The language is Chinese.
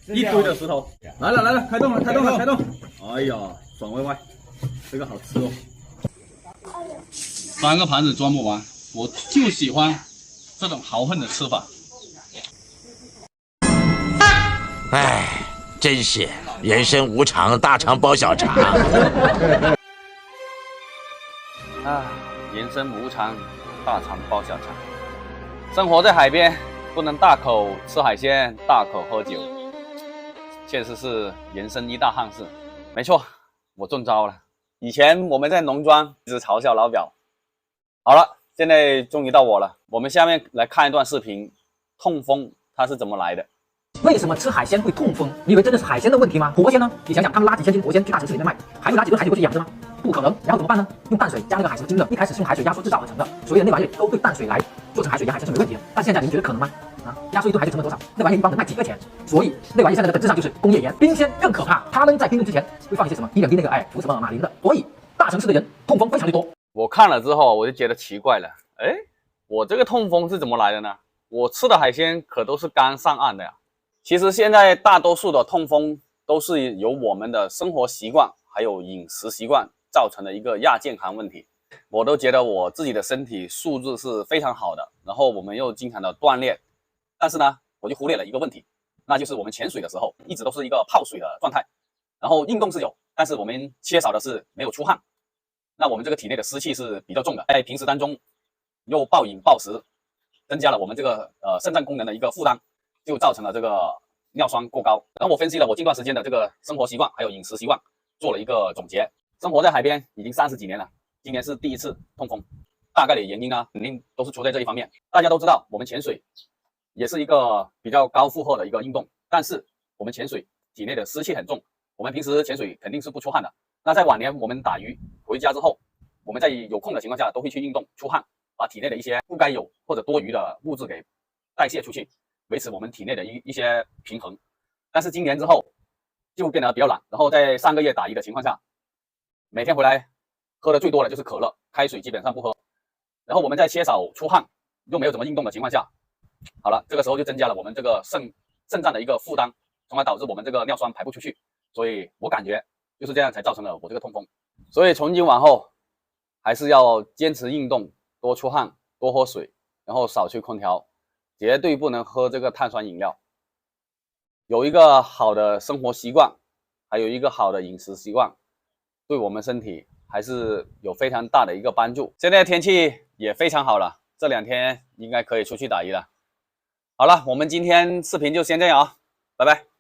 一堆的石头，来了，开动了！哎呀，爽歪歪，这个好吃哦。3个盘子装不完，我就喜欢这种豪横的吃法。唉，真是人生无常，大肠包小肠。啊，人生无常，大肠包小肠。生活在海边，不能大口吃海鲜，大口喝酒，确实是人生一大憾事。没错，我中招了。以前我们在农庄一直嘲笑老表。好了，现在终于到我了。我们下面来看一段视频，痛风它是怎么来的？为什么吃海鲜会痛风？你以为真的是海鲜的问题吗？活鲜呢？你想想，他们拉几千斤活鲜去大城市里面卖，还会拿几吨海水过去养着吗？不可能。然后怎么办呢？用淡水加那个海蛇精的，一开始是用海水压缩制造而成的，所以那玩意都对淡水来做成海水盐海鲜是没问题的。但现在你们觉得可能吗？压缩一吨海水成本多少？那玩意一包能卖几个钱？所以那玩意现在的本质上就是工业盐。冰鲜更可怕，他们在冰冻之前会放一些什么1、2滴那个氟什么马林的，所以大城市的人痛风非常的多。我看了之后我就觉得奇怪了，我这个痛风是怎么来的呢？我吃的海鲜可都是刚上岸的呀。其实现在大多数的痛风都是由我们的生活习惯还有饮食习惯造成的一个亚健康问题。我都觉得我自己的身体素质是非常好的，然后我们又经常的锻炼，但是呢我就忽略了一个问题，那就是我们潜水的时候一直都是一个泡水的状态，然后运动是有，但是我们缺少的是没有出汗。那我们这个体内的湿气是比较重的，在平时当中又暴饮暴食，增加了我们这个肾脏功能的一个负担，就造成了这个尿酸过高。然后我分析了我近段时间的这个生活习惯还有饮食习惯，做了一个总结。生活在海边已经30几年了，今年是第一次痛风，大概的原因呢肯定都是出在这一方面。大家都知道我们潜水也是一个比较高负荷的一个运动，但是我们潜水体内的湿气很重，我们平时潜水肯定是不出汗的。那在往年我们打鱼回家之后，我们在有空的情况下都会去运动出汗，把体内的一些不该有或者多余的物质给代谢出去，维持我们体内的一些平衡。但是今年之后就变得比较懒，然后在3个月打鱼的情况下，每天回来喝的最多的就是可乐，开水基本上不喝。然后我们在缺少出汗又没有怎么运动的情况下，好了，这个时候就增加了我们这个肾脏的一个负担，从而导致我们这个尿酸排不出去。所以我感觉就是这样才造成了我这个痛风。所以从今往后还是要坚持运动，多出汗，多喝水，然后少吹空调，绝对不能喝这个碳酸饮料。有一个好的生活习惯，还有一个好的饮食习惯，对我们身体还是有非常大的一个帮助。现在天气也非常好了，这2天应该可以出去打鱼了。好了，我们今天视频就先这样啊，拜拜。